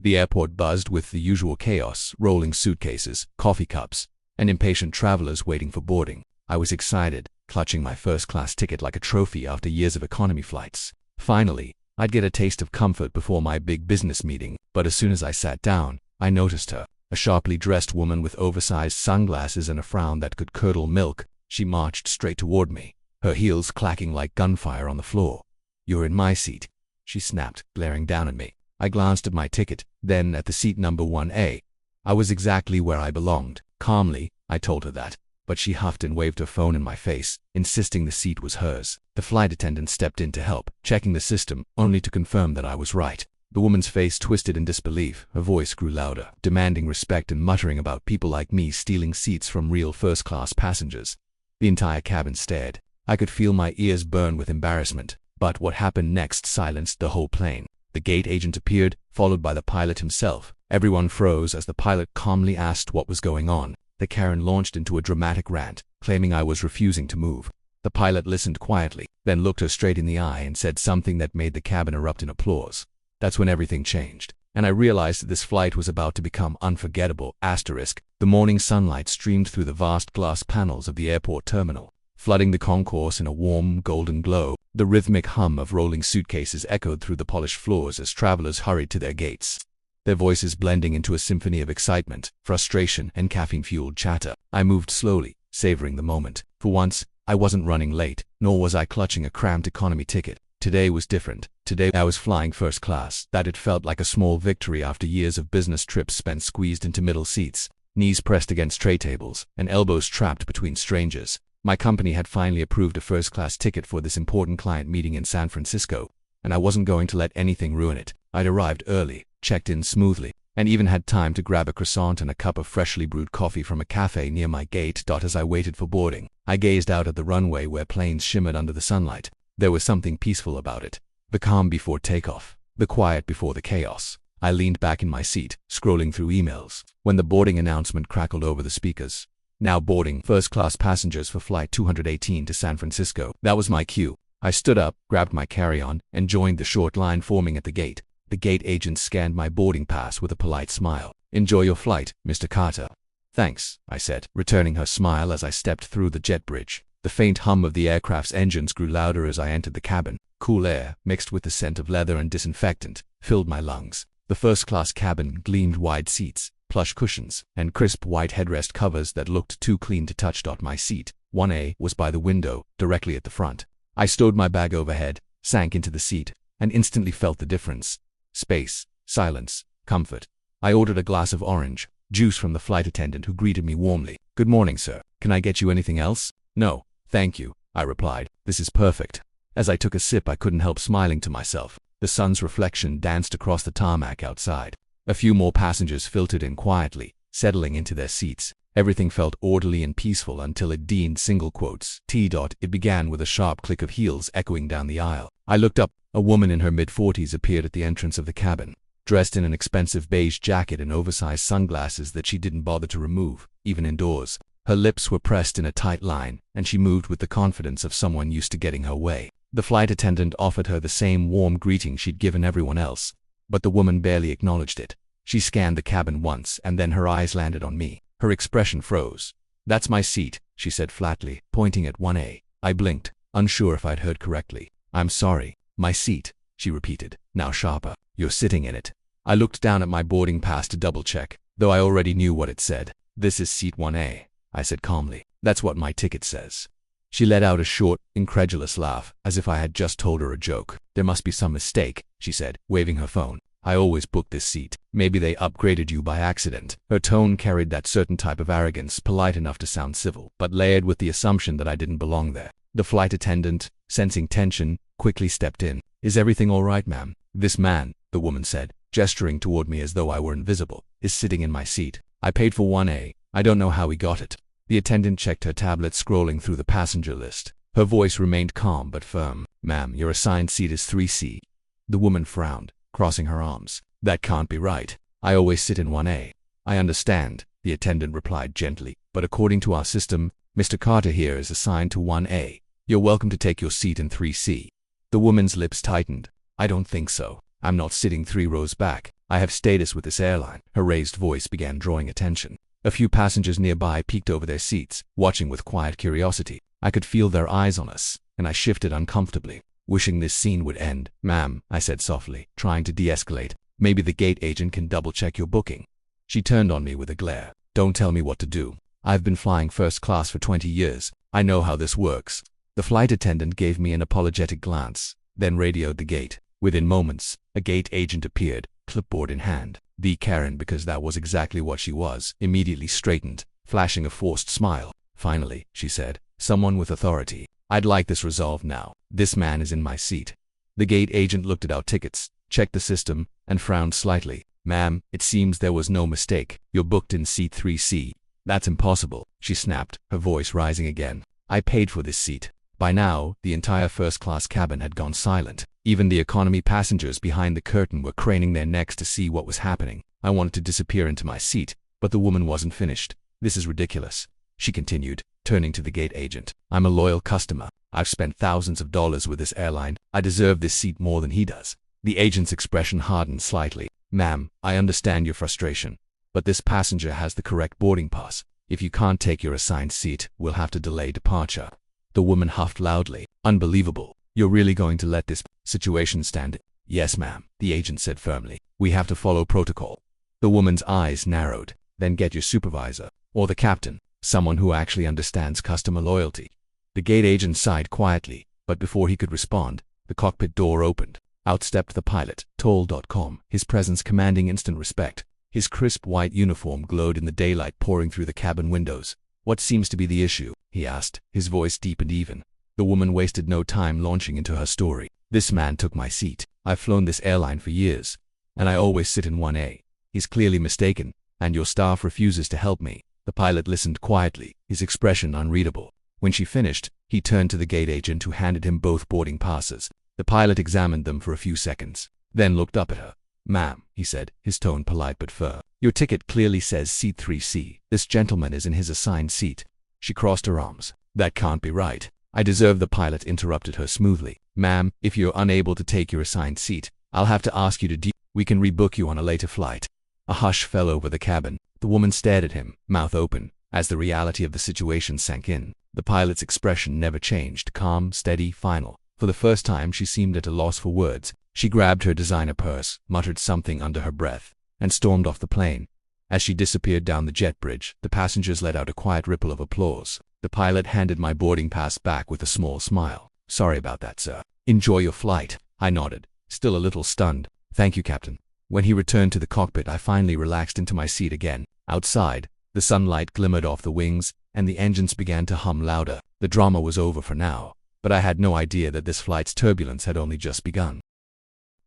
The airport buzzed with the usual chaos, rolling suitcases, coffee cups, and impatient travelers waiting for boarding. I was excited, clutching my first-class ticket like a trophy after years of economy flights. Finally, I'd get a taste of comfort before my big business meeting, but as soon as I sat down, I noticed her. A sharply dressed woman with oversized sunglasses and a frown that could curdle milk. She marched straight toward me, her heels clacking like gunfire on the floor. "You're in my seat," she snapped, glaring down at me. I glanced at my ticket, then at the seat number 1A. I was exactly where I belonged. Calmly, I told her that, but she huffed and waved her phone in my face, insisting the seat was hers. The flight attendant stepped in to help, checking the system, only to confirm that I was right. The woman's face twisted in disbelief. Her voice grew louder, demanding respect and muttering about people like me stealing seats from real first-class passengers. The entire cabin stared. I could feel my ears burn with embarrassment, but what happened next silenced the whole plane. The gate agent appeared, followed by the pilot himself. Everyone froze as the pilot calmly asked what was going on. The Karen launched into a dramatic rant, claiming I was refusing to move. The pilot listened quietly, then looked her straight in the eye and said something that made the cabin erupt in applause. That's when everything changed, and I realized that this flight was about to become unforgettable. The morning sunlight streamed through the vast glass panels of the airport terminal, flooding the concourse in a warm, golden glow. The rhythmic hum of rolling suitcases echoed through the polished floors as travelers hurried to their gates, their voices blending into a symphony of excitement, frustration, and caffeine-fueled chatter. I moved slowly, savoring the moment. For once, I wasn't running late, nor was I clutching a cramped economy ticket. Today was different. Today I was flying first class. That it felt like a small victory after years of business trips spent squeezed into middle seats, knees pressed against tray tables, and elbows trapped between strangers. My company had finally approved a first-class ticket for this important client meeting in San Francisco, and I wasn't going to let anything ruin it. I'd arrived early, checked in smoothly, and even had time to grab a croissant and a cup of freshly brewed coffee from a cafe near my gate. As I waited for boarding, I gazed out at the runway where planes shimmered under the sunlight. There was something peaceful about it. The calm before takeoff, the quiet before the chaos. I leaned back in my seat, scrolling through emails, when the boarding announcement crackled over the speakers. "Now boarding first-class passengers for Flight 218 to San Francisco." That was my cue. I stood up, grabbed my carry-on, and joined the short line forming at the gate. The gate agent scanned my boarding pass with a polite smile. "Enjoy your flight, Mr. Carter." "Thanks," I said, returning her smile as I stepped through the jet bridge. The faint hum of the aircraft's engines grew louder as I entered the cabin. Cool air, mixed with the scent of leather and disinfectant, filled my lungs. The first-class cabin gleamed wide seats, plush cushions, and crisp white headrest covers that looked too clean to touch. My seat, 1A, was by the window, directly at the front. I stowed my bag overhead, sank into the seat, and instantly felt the difference. Space, silence, comfort. I ordered a glass of orange juice from the flight attendant, who greeted me warmly. "Good morning, sir. Can I get you anything else?" "No, thank you," I replied. "This is perfect." As I took a sip, I couldn't help smiling to myself. The sun's reflection danced across the tarmac outside. A few more passengers filtered in quietly, settling into their seats. Everything felt orderly and peaceful until it deigned single quotes. It began with a sharp click of heels echoing down the aisle. I looked up. A woman in her mid-40s appeared at the entrance of the cabin, dressed in an expensive beige jacket and oversized sunglasses that she didn't bother to remove, even indoors. Her lips were pressed in a tight line, and she moved with the confidence of someone used to getting her way. The flight attendant offered her the same warm greeting she'd given everyone else, but the woman barely acknowledged it. She scanned the cabin once, and then her eyes landed on me. Her expression froze. "That's my seat," she said flatly, pointing at 1A. I blinked, unsure if I'd heard correctly. "I'm sorry. My seat," she repeated, now sharper. "You're sitting in it." I looked down at my boarding pass to double-check, though I already knew what it said. "This is seat 1A, I said calmly. "That's what my ticket says." She let out a short, incredulous laugh, as if I had just told her a joke. "There must be some mistake," she said, waving her phone. "I always book this seat. Maybe they upgraded you by accident." Her tone carried that certain type of arrogance, polite enough to sound civil, but layered with the assumption that I didn't belong there. The flight attendant, sensing tension, quickly stepped in. "Is everything all right, ma'am?" "This man," the woman said, gesturing toward me as though I were invisible, "is sitting in my seat. I paid for 1A. I don't know how he got it." The attendant checked her tablet, scrolling through the passenger list. Her voice remained calm but firm. "Ma'am, your assigned seat is 3C. The woman frowned, crossing her arms. "That can't be right. I always sit in 1A. "I understand," the attendant replied gently, "but according to our system, Mr. Carter here is assigned to 1A. You're welcome to take your seat in 3C. The woman's lips tightened. "I don't think so. I'm not sitting 3 rows back." I have status with this airline. Her raised voice began drawing attention. A few passengers nearby peeked over their seats, watching with quiet curiosity. I could feel their eyes on us, and I shifted uncomfortably, wishing this scene would end. "Ma'am," I said softly, trying to de-escalate, "maybe the gate agent can double-check your booking." She turned on me with a glare. "Don't tell me what to do. I've been flying first class for 20 years. I know how this works." The flight attendant gave me an apologetic glance, then radioed the gate. Within moments, a gate agent appeared, clipboard in hand. The Karen, because that was exactly what she was, immediately straightened, flashing a forced smile. "Finally," she said, "someone with authority. I'd like this resolved now. This man is in my seat." The gate agent looked at our tickets, checked the system, and frowned slightly. "Ma'am, it seems there was no mistake. You're booked in seat 3C. "That's impossible," she snapped, her voice rising again. "I paid for this seat." By now, the entire first-class cabin had gone silent. Even the economy passengers behind the curtain were craning their necks to see what was happening. I wanted to disappear into my seat, but the woman wasn't finished. "This is ridiculous," she continued, turning to the gate agent. "I'm a loyal customer. I've spent thousands of dollars with this airline. I deserve this seat more than he does." The agent's expression hardened slightly. "Ma'am, I understand your frustration, but this passenger has the correct boarding pass. If you can't take your assigned seat, we'll have to delay departure." The woman huffed loudly. "Unbelievable. You're really going to let this situation stand?" "Yes, ma'am," the agent said firmly. "We have to follow protocol." The woman's eyes narrowed. "Then get your supervisor, or the captain, someone who actually understands customer loyalty." The gate agent sighed quietly, but before he could respond, the cockpit door opened. Out stepped the pilot, toll.com, his presence commanding instant respect. His crisp white uniform glowed in the daylight pouring through the cabin windows. "What seems to be the issue?" he asked, his voice deep and even. The woman wasted no time launching into her story. "This man took my seat. I've flown this airline for years, and I always sit in 1A. He's clearly mistaken, and your staff refuses to help me." The pilot listened quietly, his expression unreadable. When she finished, he turned to the gate agent who handed him both boarding passes. The pilot examined them for a few seconds, then looked up at her. "Ma'am," he said, his tone polite but firm, "your ticket clearly says seat 3C. This gentleman is in his assigned seat." She crossed her arms. "That can't be right." "I deserve," the pilot interrupted her smoothly. "Ma'am, if you're unable to take your assigned seat, I'll have to ask you to we can rebook you on a later flight." A hush fell over the cabin. The woman stared at him, mouth open, as the reality of the situation sank in. The pilot's expression never changed, calm, steady, final. For the first time, she seemed at a loss for words. She grabbed her designer purse, muttered something under her breath, and stormed off the plane. As she disappeared down the jet bridge, the passengers let out a quiet ripple of applause. The pilot handed my boarding pass back with a small smile. "Sorry about that, sir. Enjoy your flight." I nodded, still a little stunned. "Thank you, Captain." When he returned to the cockpit, I finally relaxed into my seat again. Outside, the sunlight glimmered off the wings, and the engines began to hum louder. The drama was over for now, but I had no idea that this flight's turbulence had only just begun.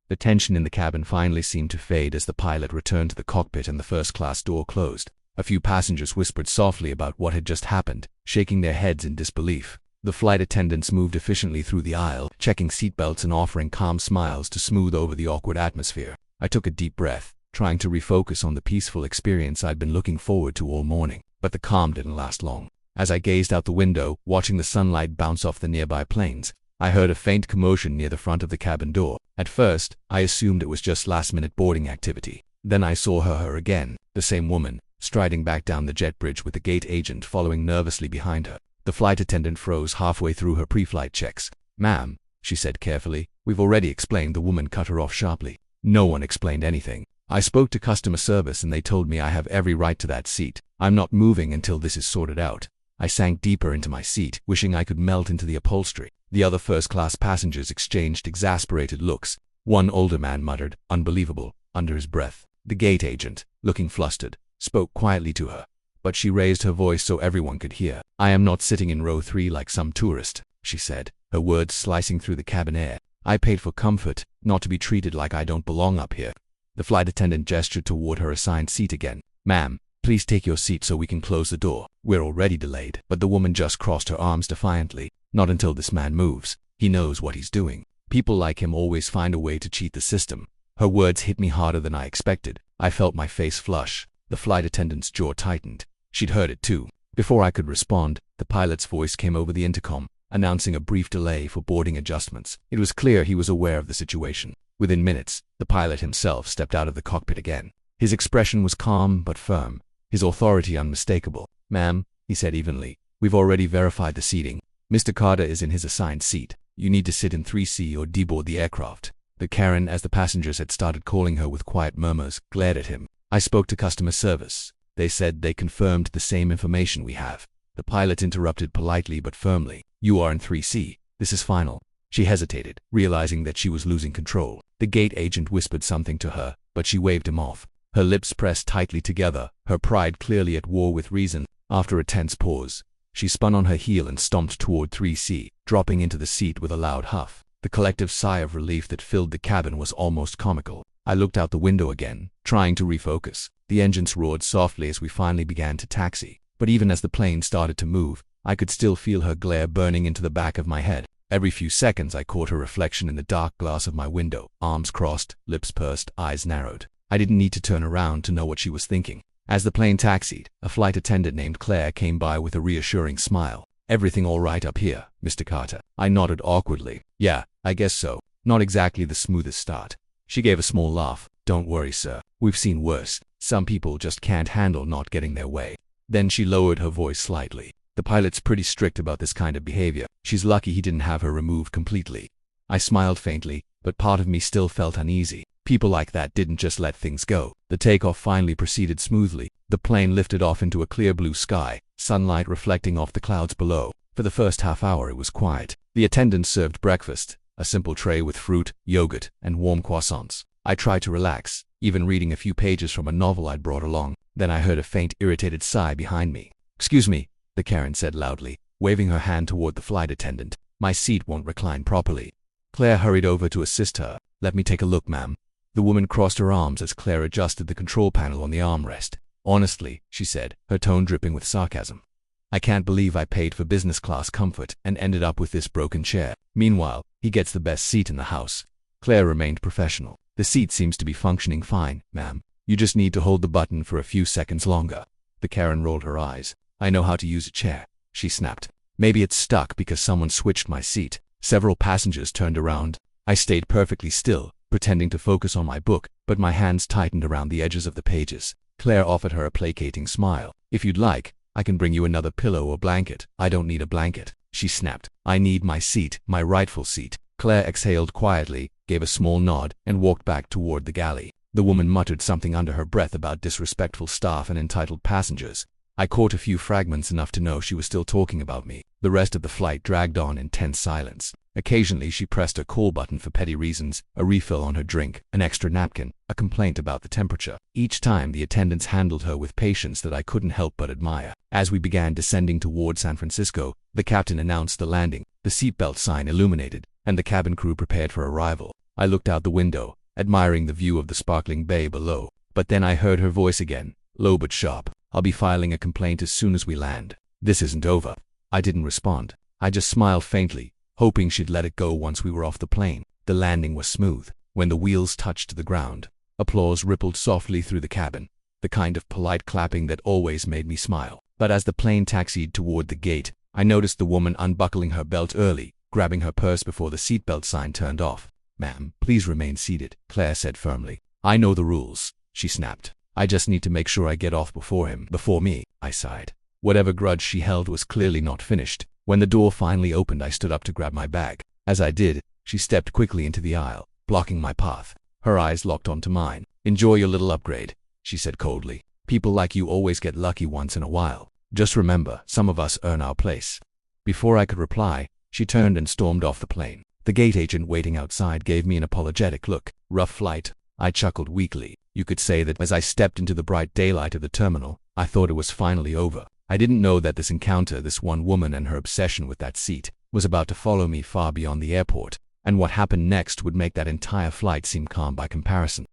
The tension in the cabin finally seemed to fade as the pilot returned to the cockpit and the first-class door closed. A few passengers whispered softly about what had just happened, shaking their heads in disbelief. The flight attendants moved efficiently through the aisle, checking seatbelts and offering calm smiles to smooth over the awkward atmosphere. I took a deep breath, trying to refocus on the peaceful experience I'd been looking forward to all morning. But the calm didn't last long. As I gazed out the window, watching the sunlight bounce off the nearby planes, I heard a faint commotion near the front of the cabin door. At first, I assumed it was just last-minute boarding activity. Then I saw her again, the same woman, striding back down the jet bridge with the gate agent following nervously behind her. The flight attendant froze halfway through her pre-flight checks. "Ma'am," she said carefully. "We've already explained." The woman cut her off sharply. "No one explained anything. I spoke to customer service and they told me I have every right to that seat. I'm not moving until this is sorted out." I sank deeper into my seat, wishing I could melt into the upholstery. The other first-class passengers exchanged exasperated looks. One older man muttered, "Unbelievable," under his breath. The gate agent, looking flustered, spoke quietly to her, but she raised her voice so everyone could hear. "I am not sitting in row 3 like some tourist," she said, her words slicing through the cabin air. "I paid for comfort, not to be treated like I don't belong up here." The flight attendant gestured toward her assigned seat again. "Ma'am, please take your seat so we can close the door. We're already delayed." But the woman just crossed her arms defiantly. "Not until this man moves. He knows what he's doing. People like him always find a way to cheat the system." Her words hit me harder than I expected. I felt my face flush. The flight attendant's jaw tightened. She'd heard it too. Before I could respond, the pilot's voice came over the intercom. announcing a brief delay for boarding adjustments. It was clear he was aware of the situation. Within minutes, the pilot himself stepped out of the cockpit again. His expression was calm but firm, his authority unmistakable. "Ma'am," he said evenly, "we've already verified the seating. Mr. Carter is in his assigned seat. You need to sit in 3C or deboard the aircraft." The Karen, as the passengers had started calling her with quiet murmurs, glared at him. "I spoke to customer service. They said they confirmed the same information we have." The pilot interrupted politely but firmly. "You are in 3C. This is final." She hesitated, realizing that she was losing control. The gate agent whispered something to her, but she waved him off. Her lips pressed tightly together, her pride clearly at war with reason. After a tense pause, she spun on her heel and stomped toward 3C, dropping into the seat with a loud huff. The collective sigh of relief that filled the cabin was almost comical. I looked out the window again, trying to refocus. The engines roared softly as we finally began to taxi. But even as the plane started to move, I could still feel her glare burning into the back of my head. Every few seconds I caught her reflection in the dark glass of my window, arms crossed, lips pursed, eyes narrowed. I didn't need to turn around to know what she was thinking. As the plane taxied, a flight attendant named Claire came by with a reassuring smile. "Everything all right up here, Mr. Carter?" I nodded awkwardly. "Yeah, I guess so. Not exactly the smoothest start." She gave a small laugh. "Don't worry, sir. We've seen worse. Some people just can't handle not getting their way." Then she lowered her voice slightly. "The pilot's pretty strict about this kind of behavior. She's lucky he didn't have her removed completely." I smiled faintly, but part of me still felt uneasy. People like that didn't just let things go. The takeoff finally proceeded smoothly. The plane lifted off into a clear blue sky, sunlight reflecting off the clouds below. For the first half hour it was quiet. The attendant served breakfast, a simple tray with fruit, yogurt, and warm croissants. I tried to relax, even reading a few pages from a novel I'd brought along. Then I heard a faint, irritated sigh behind me. "Excuse me," the Karen said loudly, waving her hand toward the flight attendant. "My seat won't recline properly." Claire hurried over to assist her. "Let me take a look, ma'am." The woman crossed her arms as Claire adjusted the control panel on the armrest. "Honestly," she said, her tone dripping with sarcasm, "I can't believe I paid for business class comfort and ended up with this broken chair. Meanwhile, he gets the best seat in the house." Claire remained professional. "The seat seems to be functioning fine, ma'am. You just need to hold the button for a few seconds longer." The Karen rolled her eyes. "I know how to use a chair," she snapped. "Maybe it's stuck because someone switched my seat." Several passengers turned around. I stayed perfectly still, pretending to focus on my book, but my hands tightened around the edges of the pages. Claire offered her a placating smile. "If you'd like, I can bring you another pillow or blanket." "I don't need a blanket," she snapped. "I need my seat, my rightful seat." Claire exhaled quietly, gave a small nod, and walked back toward the galley. The woman muttered something under her breath about disrespectful staff and entitled passengers. I caught a few fragments enough to know she was still talking about me. The rest of the flight dragged on in tense silence. Occasionally she pressed her call button for petty reasons, a refill on her drink, an extra napkin, a complaint about the temperature. Each time the attendants handled her with patience that I couldn't help but admire. As we began descending toward San Francisco, the captain announced the landing. The seatbelt sign illuminated, and the cabin crew prepared for arrival. I looked out the window, admiring the view of the sparkling bay below. But then I heard her voice again, low but sharp. "I'll be filing a complaint as soon as we land. This isn't over." I didn't respond. I just smiled faintly, hoping she'd let it go once we were off the plane. The landing was smooth. When the wheels touched the ground, applause rippled softly through the cabin, the kind of polite clapping that always made me smile. But as the plane taxied toward the gate, I noticed the woman unbuckling her belt early, grabbing her purse before the seatbelt sign turned off. "Ma'am, please remain seated," Claire said firmly. "I know the rules," she snapped. "I just need to make sure I get off before me," I sighed. Whatever grudge she held was clearly not finished. When the door finally opened, I stood up to grab my bag. As I did, she stepped quickly into the aisle, blocking my path. Her eyes locked onto mine. "Enjoy your little upgrade," she said coldly. "People like you always get lucky once in a while. Just remember, some of us earn our place." Before I could reply, she turned and stormed off the plane. The gate agent waiting outside gave me an apologetic look. "Rough flight," I chuckled weakly. You could say that as I stepped into the bright daylight of the terminal, I thought it was finally over. I didn't know that this encounter, this one woman and her obsession with that seat, was about to follow me far beyond the airport, and what happened next would make that entire flight seem calm by comparison.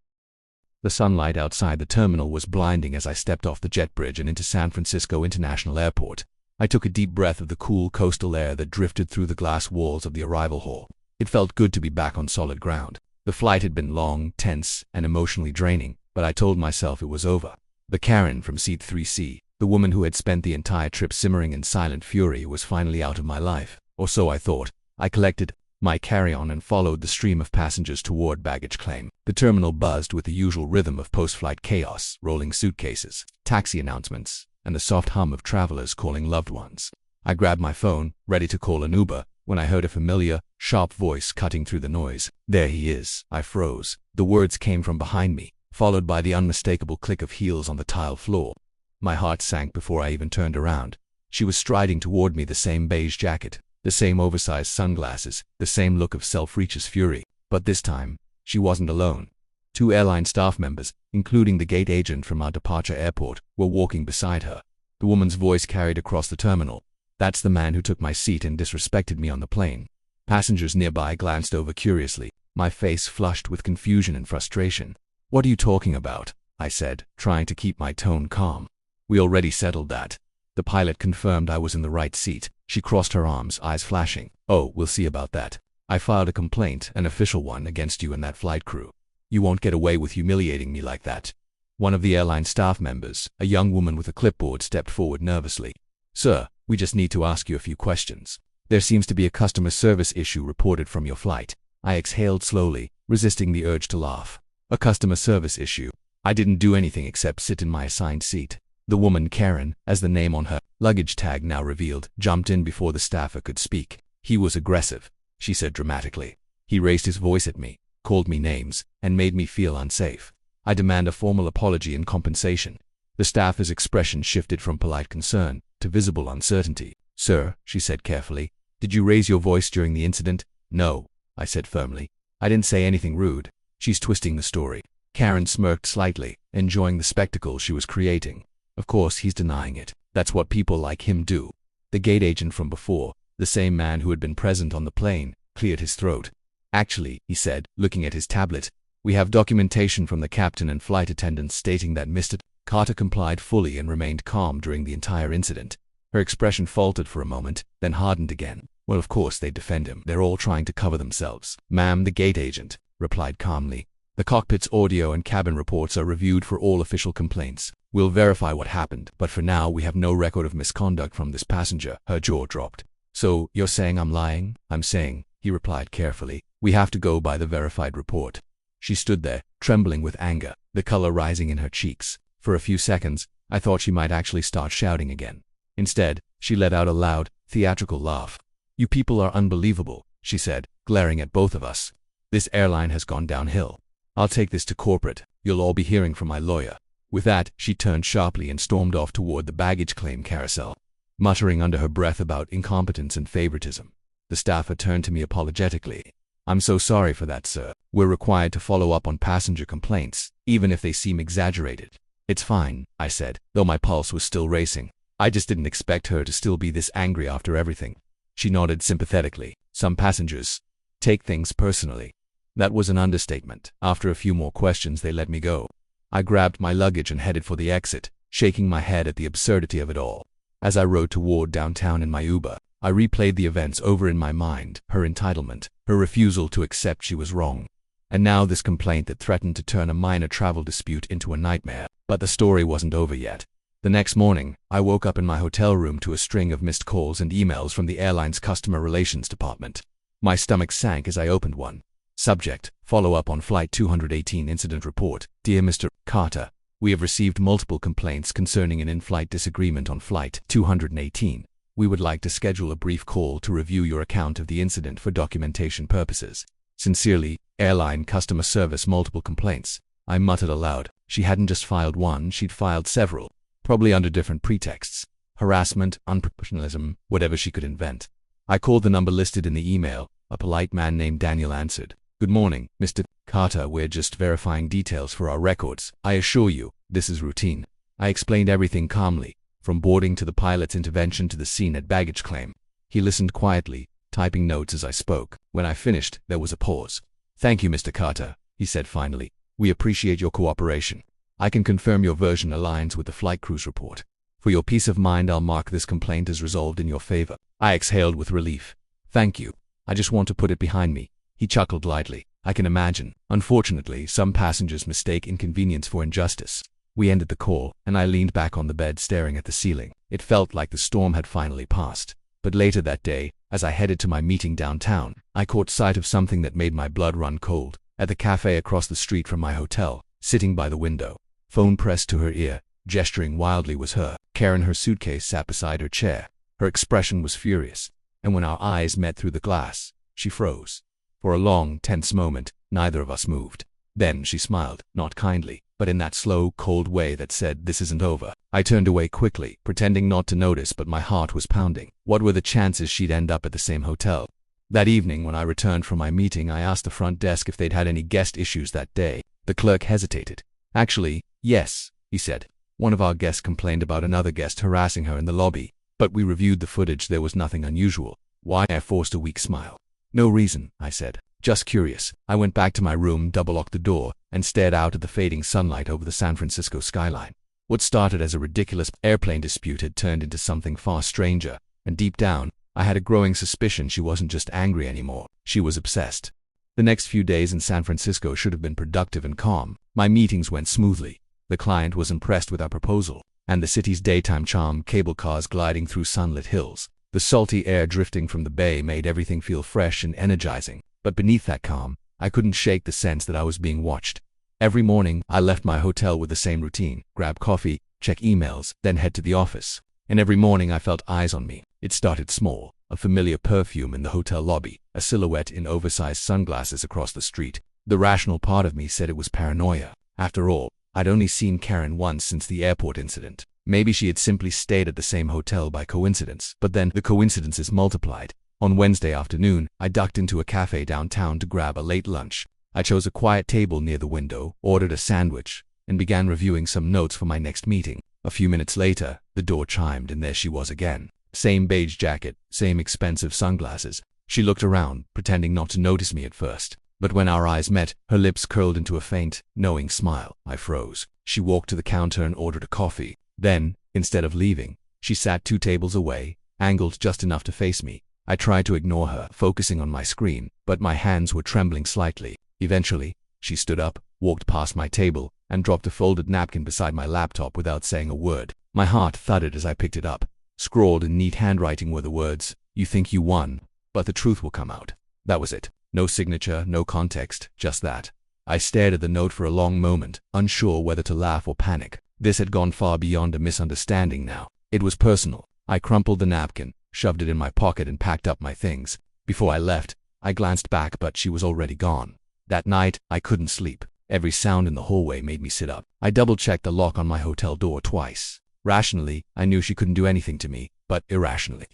The sunlight outside the terminal was blinding as I stepped off the jet bridge and into San Francisco International Airport. I took a deep breath of the cool coastal air that drifted through the glass walls of the arrival hall. It felt good to be back on solid ground. The flight had been long, tense, and emotionally draining, but I told myself it was over. The Karen from seat 3C, the woman who had spent the entire trip simmering in silent fury, was finally out of my life. Or so I thought. I collected my carry-on and followed the stream of passengers toward baggage claim. The terminal buzzed with the usual rhythm of post-flight chaos, rolling suitcases, taxi announcements, and the soft hum of travelers calling loved ones. I grabbed my phone, ready to call an Uber, when I heard a familiar, sharp voice cutting through the noise. "There he is." I froze. The words came from behind me, followed by the unmistakable click of heels on the tile floor. My heart sank before I even turned around. She was striding toward me, the same beige jacket, the same oversized sunglasses, the same look of self-righteous fury. But this time, she wasn't alone. 2 airline staff members, including the gate agent from our departure airport, were walking beside her. The woman's voice carried across the terminal. "That's the man who took my seat and disrespected me on the plane." Passengers nearby glanced over curiously. My face flushed with confusion and frustration. "What are you talking about?" I said, trying to keep my tone calm. "We already settled that." The pilot confirmed I was in the right seat. She crossed her arms, eyes flashing. "Oh, we'll see about that. I filed a complaint, an official one, against you and that flight crew. You won't get away with humiliating me like that." One of the airline staff members, a young woman with a clipboard, stepped forward nervously. "Sir, we just need to ask you a few questions. There seems to be a customer service issue reported from your flight." I exhaled slowly, resisting the urge to laugh. "A customer service issue? I didn't do anything except sit in my assigned seat." The woman, Karen, as the name on her luggage tag now revealed, jumped in before the staffer could speak. "He was aggressive," she said dramatically. "He raised his voice at me, called me names, and made me feel unsafe. I demand a formal apology and compensation." The staffer's expression shifted from polite concern to visible uncertainty. "Sir," she said carefully, "did you raise your voice during the incident?" "No," I said firmly. "I didn't say anything rude." "She's twisting the story." Karen smirked slightly, enjoying the spectacle she was creating. "Of course he's denying it. That's what people like him do." The gate agent from before, the same man who had been present on the plane, cleared his throat. "Actually," he said, looking at his tablet, "we have documentation from the captain and flight attendants stating that Mr. Carter complied fully and remained calm during the entire incident." Her expression faltered for a moment, then hardened again. "Well, of course they defend him. They're all trying to cover themselves." "Ma'am," the gate agent replied calmly, "the cockpit's audio and cabin reports are reviewed for all official complaints. We'll verify what happened, but for now we have no record of misconduct from this passenger." Her jaw dropped. "So, you're saying I'm lying?" "I'm saying," he replied carefully, "we have to go by the verified report." She stood there, trembling with anger, the color rising in her cheeks. For a few seconds, I thought she might actually start shouting again. Instead, she let out a loud, theatrical laugh. "You people are unbelievable," she said, glaring at both of us. "This airline has gone downhill. I'll take this to corporate. You'll all be hearing from my lawyer." With that, she turned sharply and stormed off toward the baggage claim carousel, muttering under her breath about incompetence and favoritism. The staffer turned to me apologetically. "I'm so sorry for that, sir. We're required to follow up on passenger complaints, even if they seem exaggerated." "It's fine," I said, though my pulse was still racing. I just didn't expect her to still be this angry after everything. She nodded sympathetically. "Some passengers take things personally." That was an understatement. After a few more questions, they let me go. I grabbed my luggage and headed for the exit, shaking my head at the absurdity of it all. As I rode toward downtown in my Uber, I replayed the events over in my mind, her entitlement, her refusal to accept she was wrong, and now this complaint that threatened to turn a minor travel dispute into a nightmare. But the story wasn't over yet. The next morning, I woke up in my hotel room to a string of missed calls and emails from the airline's customer relations department. My stomach sank as I opened one. Subject: Follow-up on Flight 218 Incident Report. Dear Mr. Carter, we have received multiple complaints concerning an in-flight disagreement on Flight 218. We would like to schedule a brief call to review your account of the incident for documentation purposes. Sincerely, Airline Customer Service. Multiple complaints. I muttered aloud. She hadn't just filed one, she'd filed several, probably under different pretexts. Harassment, unprofessionalism, whatever she could invent. I called the number listed in the email. A polite man named Daniel answered. "Good morning, Mr. Carter. We're just verifying details for our records. I assure you, this is routine." I explained everything calmly, from boarding to the pilot's intervention to the scene at baggage claim. He listened quietly, typing notes as I spoke. When I finished, there was a pause. "Thank you, Mr. Carter," he said finally. "We appreciate your cooperation. I can confirm your version aligns with the flight crew's report. For your peace of mind, I'll mark this complaint as resolved in your favor." I exhaled with relief. "Thank you. I just want to put it behind me." He chuckled lightly. "I can imagine. Unfortunately, some passengers mistake inconvenience for injustice." We ended the call, and I leaned back on the bed staring at the ceiling. It felt like the storm had finally passed. But later that day, As I headed to my meeting downtown, I caught sight of something that made my blood run cold. At the cafe across the street from my hotel, sitting by the window, phone pressed to her ear, gesturing wildly, was her. Karen, her suitcase, sat beside her chair. Her expression was furious, and when our eyes met through the glass, she froze. For a long, tense moment, neither of us moved. Then she smiled, not kindly, but in that slow, cold way that said, "This isn't over." I turned away quickly, pretending not to notice, but my heart was pounding. What were the chances she'd end up at the same hotel? That evening, when I returned from my meeting, I asked the front desk if they'd had any guest issues that day. The clerk hesitated. "Actually, yes," he said. "One of our guests complained about another guest harassing her in the lobby, but we reviewed the footage. There was nothing unusual." Why? I forced a weak smile. "No reason," I said. "Just curious." I went back to my room, double-locked the door, and stared out at the fading sunlight over the San Francisco skyline. What started as a ridiculous airplane dispute had turned into something far stranger, and deep down, I had a growing suspicion she wasn't just angry anymore. She was obsessed. The next few days in San Francisco should have been productive and calm. My meetings went smoothly. The client was impressed with our proposal, and the city's daytime charm, cable cars gliding through sunlit hills, the salty air drifting from the bay made everything feel fresh and energizing. But beneath that calm, I couldn't shake the sense that I was being watched. Every morning, I left my hotel with the same routine: grab coffee, check emails, then head to the office. And every morning I felt eyes on me. It started small: a familiar perfume in the hotel lobby, a silhouette in oversized sunglasses across the street. The rational part of me said it was paranoia. After all, I'd only seen Karen once since the airport incident. Maybe she had simply stayed at the same hotel by coincidence. But then the coincidences multiplied. On Wednesday afternoon, I ducked into a cafe downtown to grab a late lunch. I chose a quiet table near the window, ordered a sandwich, and began reviewing some notes for my next meeting. A few minutes later, the door chimed, and there she was again. Same beige jacket, same expensive sunglasses. She looked around, pretending not to notice me at first. But when our eyes met, her lips curled into a faint, knowing smile. I froze. She walked to the counter and ordered a coffee. Then, instead of leaving, she sat 2 tables away, angled just enough to face me. I tried to ignore her, focusing on my screen, but my hands were trembling slightly. Eventually, she stood up, walked past my table, and dropped a folded napkin beside my laptop without saying a word. My heart thudded as I picked it up. Scrawled in neat handwriting were the words, "You think you won, but the truth will come out." That was it. No signature, no context, just that. I stared at the note for a long moment, unsure whether to laugh or panic. This had gone far beyond a misunderstanding now. It was personal. I crumpled the napkin, shoved it in my pocket, and packed up my things. Before I left, I glanced back, but she was already gone. That night, I couldn't sleep. Every sound in the hallway made me sit up. I double-checked the lock on my hotel door twice. Rationally, I knew she couldn't do anything to me, but irrationally,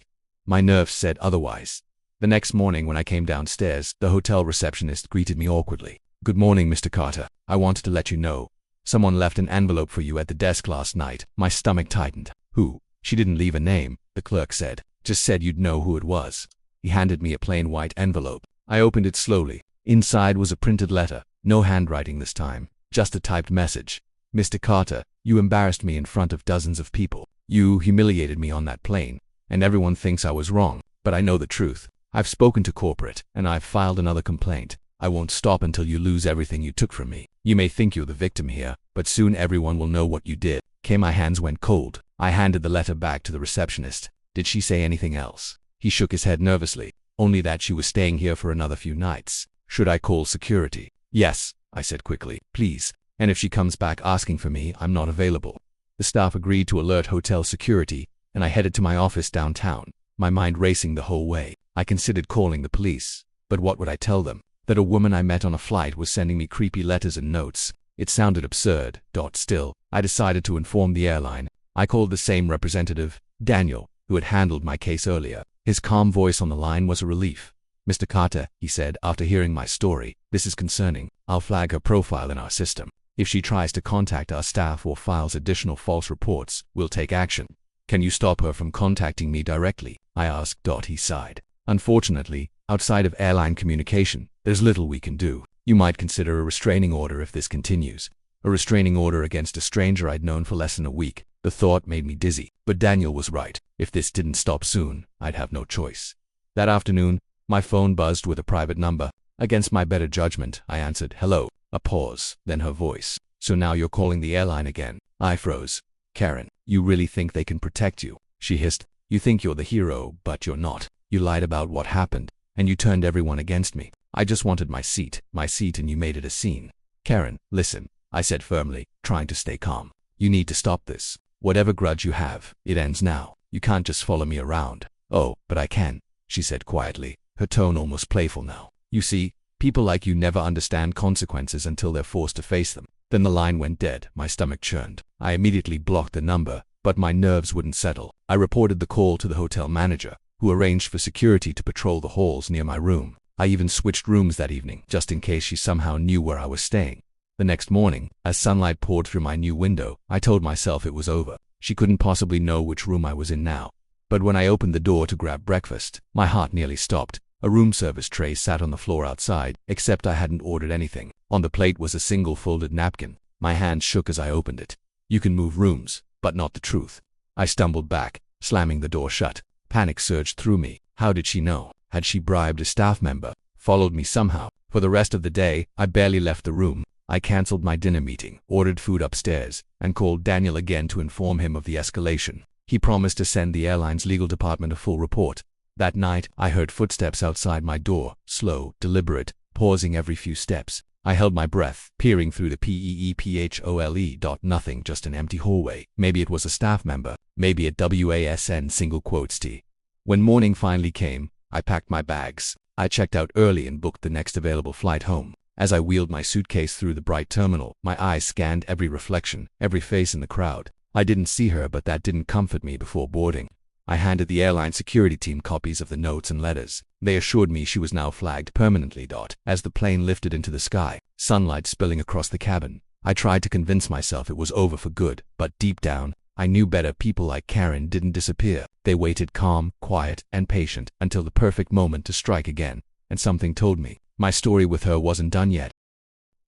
my nerves said otherwise. The next morning when I came downstairs, the hotel receptionist greeted me awkwardly. "Good morning, Mr. Carter. I wanted to let you know. Someone left an envelope for you at the desk last night." My stomach tightened. "Who?" "She didn't leave a name," the clerk said. "Just said you'd know who it was." He handed me a plain white envelope. I opened it slowly. Inside was a printed letter. No handwriting this time, just a typed message. "Mr. Carter, you embarrassed me in front of dozens of people. You humiliated me on that plane, and everyone thinks I was wrong, but I know the truth. I've spoken to corporate, and I've filed another complaint. I won't stop until you lose everything you took from me. You may think you're the victim here, but soon everyone will know what you did." My hands went cold. I handed the letter back to the receptionist. "Did she say anything else?" He shook his head nervously. "Only that she was staying here for another few nights." "Should I call security?" "Yes," I said quickly. "Please. And if she comes back asking for me, I'm not available." The staff agreed to alert hotel security, and I headed to my office downtown, my mind racing the whole way. I considered calling the police, but what would I tell them? That a woman I met on a flight was sending me creepy letters and notes? It sounded absurd. Still, I decided to inform the airline. I called the same representative, Daniel, who had handled my case earlier. His calm voice on the line was a relief. "Mr. Carter," he said, after hearing my story, "this is concerning. I'll flag her profile in our system. If she tries to contact our staff or files additional false reports, we'll take action." "Can you stop her from contacting me directly?" I asked. He sighed. "Unfortunately, outside of airline communication, there's little we can do. You might consider a restraining order if this continues." A restraining order against a stranger I'd known for less than a week. The thought made me dizzy. But Daniel was right. If this didn't stop soon, I'd have no choice. That afternoon, my phone buzzed with a private number. Against my better judgment, I answered. "Hello." A pause, then her voice. "So now you're calling the airline again?" I froze. "Karen, you really think they can protect you?" She hissed. "You think you're the hero, but you're not. You lied about what happened, and you turned everyone against me. I just wanted my seat, and you made it a scene. Karen, listen, I said firmly, trying to stay calm. You need to stop this. Whatever grudge you have, it ends now. You can't just follow me around. Oh, but I can, she said quietly, her tone almost playful now. You see, people like you never understand consequences until they're forced to face them. Then the line went dead, my stomach churned. I immediately blocked the number, but my nerves wouldn't settle. I reported the call to the hotel manager, who arranged for security to patrol the halls near my room. I even switched rooms that evening, just in case she somehow knew where I was staying. The next morning, as sunlight poured through my new window, I told myself it was over. She couldn't possibly know which room I was in now. But when I opened the door to grab breakfast, my heart nearly stopped. A room service tray sat on the floor outside, except I hadn't ordered anything. On the plate was a single folded napkin. My hand shook as I opened it. You can move rooms, but not the truth. I stumbled back, slamming the door shut. Panic surged through me. How did she know? Had she bribed a staff member? Followed me somehow? For the rest of the day, I barely left the room. I canceled my dinner meeting, ordered food upstairs, and called Daniel again to inform him of the escalation. He promised to send the airline's legal department a full report. That night, I heard footsteps outside my door, slow, deliberate, pausing every few steps. I held my breath, peering through the PEEPHOLE. Nothing, just an empty hallway. Maybe it was a staff member, maybe a WASN single quotes T. When morning finally came, I packed my bags. I checked out early and booked the next available flight home. As I wheeled my suitcase through the bright terminal, my eyes scanned every reflection, every face in the crowd. I didn't see her, but that didn't comfort me before boarding. I handed the airline security team copies of the notes and letters. They assured me she was now flagged permanently. As the plane lifted into the sky, sunlight spilling across the cabin, I tried to convince myself it was over for good, but deep down, I knew better. People like Karen didn't disappear. They waited calm, quiet, and patient until the perfect moment to strike again, and something told me my story with her wasn't done yet.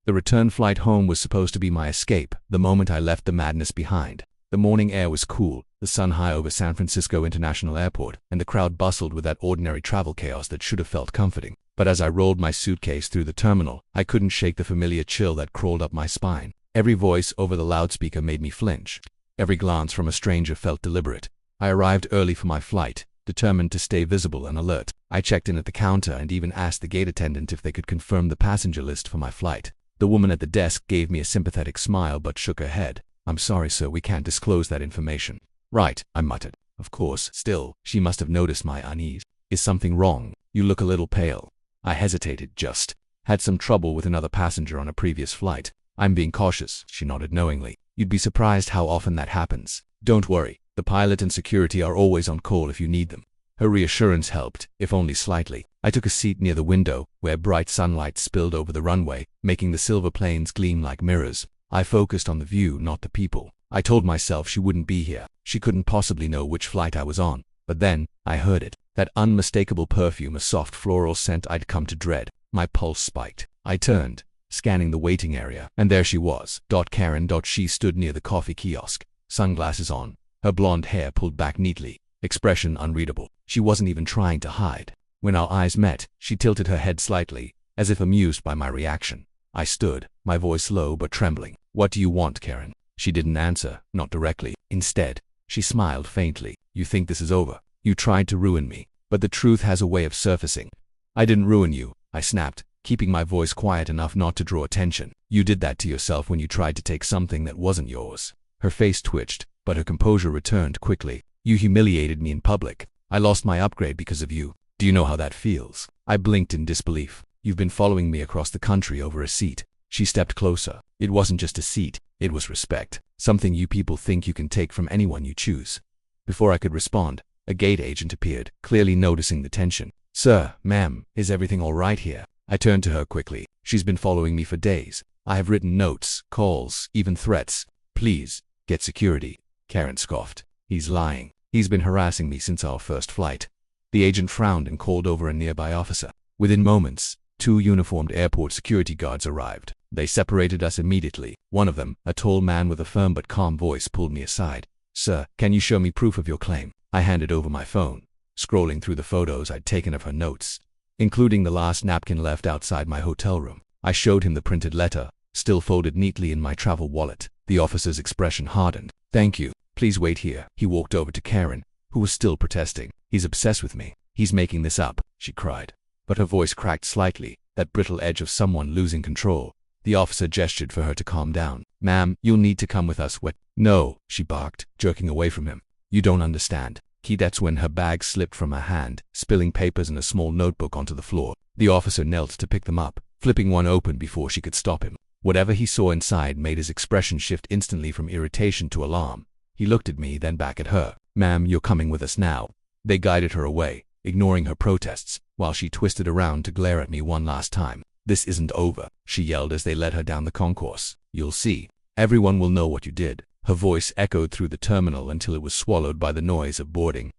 The return flight home was supposed to be my escape, the moment I left the madness behind. The morning air was cool, the sun high over San Francisco International Airport, and the crowd bustled with that ordinary travel chaos that should have felt comforting. But as I rolled my suitcase through the terminal, I couldn't shake the familiar chill that crawled up my spine. Every voice over the loudspeaker made me flinch. Every glance from a stranger felt deliberate. I arrived early for my flight, determined to stay visible and alert. I checked in at the counter and even asked the gate attendant if they could confirm the passenger list for my flight. The woman at the desk gave me a sympathetic smile but shook her head. "I'm sorry, sir, we can't disclose that information." "Right," I muttered. Of course, still, she must have noticed my unease. "Is something wrong? You look a little pale." I hesitated. "Just had some trouble with another passenger on a previous flight." "I'm being cautious," she nodded knowingly. "You'd be surprised how often that happens. Don't worry, the pilot and security are always on call if you need them." Her reassurance helped, if only slightly. I took a seat near the window, where bright sunlight spilled over the runway, making the silver planes gleam like mirrors. I focused on the view, not the people. I told myself she wouldn't be here. She couldn't possibly know which flight I was on. But then, I heard it. That unmistakable perfume, a soft floral scent I'd come to dread. My pulse spiked. I turned, scanning the waiting area, and there she was. Karen. She stood near the coffee kiosk, sunglasses on, her blonde hair pulled back neatly, expression unreadable. She wasn't even trying to hide. When our eyes met, she tilted her head slightly, as if amused by my reaction. I stood, my voice low but trembling. "What do you want, Karen?" She didn't answer, not directly. Instead, she smiled faintly. "You think this is over? You tried to ruin me, but the truth has a way of surfacing." "I didn't ruin you," I snapped, keeping my voice quiet enough not to draw attention. "You did that to yourself when you tried to take something that wasn't yours." Her face twitched, but her composure returned quickly. "You humiliated me in public. I lost my upgrade because of you. Do you know how that feels?" I blinked in disbelief. "You've been following me across the country over a seat." She stepped closer. "It wasn't just a seat, it was respect. Something you people think you can take from anyone you choose." Before I could respond, a gate agent appeared, clearly noticing the tension. "Sir, ma'am, is everything all right here?" I turned to her quickly. "She's been following me for days. I have written notes, calls, even threats. Please, get security." Karen scoffed. "He's lying. He's been harassing me since our first flight." The agent frowned and called over a nearby officer. Within moments, 2 uniformed airport security guards arrived. They separated us immediately. One of them, a tall man with a firm but calm voice, pulled me aside. "Sir, can you show me proof of your claim?" I handed over my phone, scrolling through the photos I'd taken of her notes, including the last napkin left outside my hotel room. I showed him the printed letter, still folded neatly in my travel wallet. The officer's expression hardened. "Thank you. Please wait here." He walked over to Karen, who was still protesting. "He's obsessed with me. He's making this up, she cried. But her voice cracked slightly, that brittle edge of someone losing control. The officer gestured for her to calm down. Ma'am, you'll need to come with us. What? No, she barked, jerking away from him. You don't understand. That's when her bag slipped from her hand, spilling papers and a small notebook onto the floor. The officer knelt to pick them up, flipping one open before she could stop him. Whatever he saw inside made his expression shift instantly from irritation to alarm. He looked at me, then back at her. Ma'am, you're coming with us now. They guided her away, ignoring her protests, while she twisted around to glare at me one last time. This isn't over, she yelled as they led her down the concourse. You'll see. Everyone will know what you did. Her voice echoed through the terminal until it was swallowed by the noise of boarding.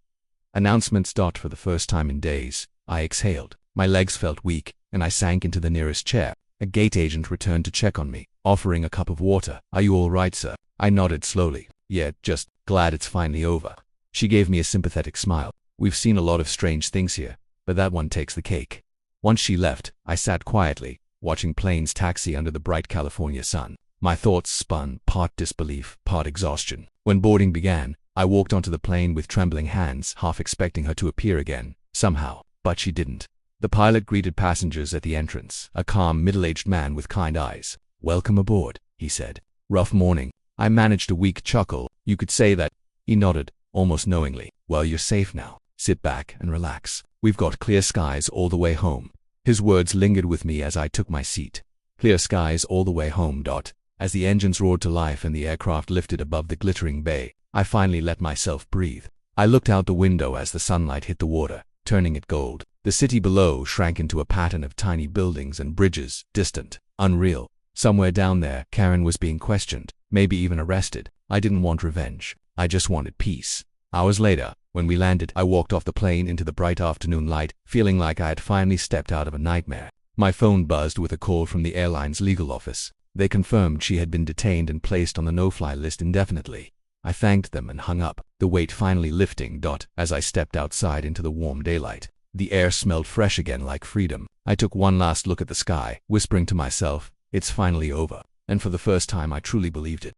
Announcement start. For the first time in days, I exhaled. My legs felt weak, and I sank into the nearest chair. A gate agent returned to check on me, offering a cup of water. Are you all right, sir? I nodded slowly. Yeah, just glad it's finally over. She gave me a sympathetic smile. We've seen a lot of strange things here, but that one takes the cake. Once she left, I sat quietly, watching planes taxi under the bright California sun. My thoughts spun, part disbelief, part exhaustion. When boarding began, I walked onto the plane with trembling hands, half expecting her to appear again, somehow, but she didn't. The pilot greeted passengers at the entrance, a calm, middle-aged man with kind eyes. Welcome aboard, he said. Rough morning. I managed a weak chuckle. You could say that. He nodded, almost knowingly. Well, you're safe now. Sit back and relax. We've got clear skies all the way home. His words lingered with me as I took my seat. Clear skies all the way home. As the engines roared to life and the aircraft lifted above the glittering bay, I finally let myself breathe. I looked out the window as the sunlight hit the water, turning it gold. The city below shrank into a pattern of tiny buildings and bridges, distant, unreal. Somewhere down there, Karen was being questioned, maybe even arrested. I didn't want revenge. I just wanted peace. Hours later, when we landed, I walked off the plane into the bright afternoon light, feeling like I had finally stepped out of a nightmare. My phone buzzed with a call from the airline's legal office. They confirmed she had been detained and placed on the no-fly list indefinitely. I thanked them and hung up, the weight finally lifting. As I stepped outside into the warm daylight, the air smelled fresh again, like freedom. I took one last look at the sky, whispering to myself, it's finally over. And for the first time I truly believed it.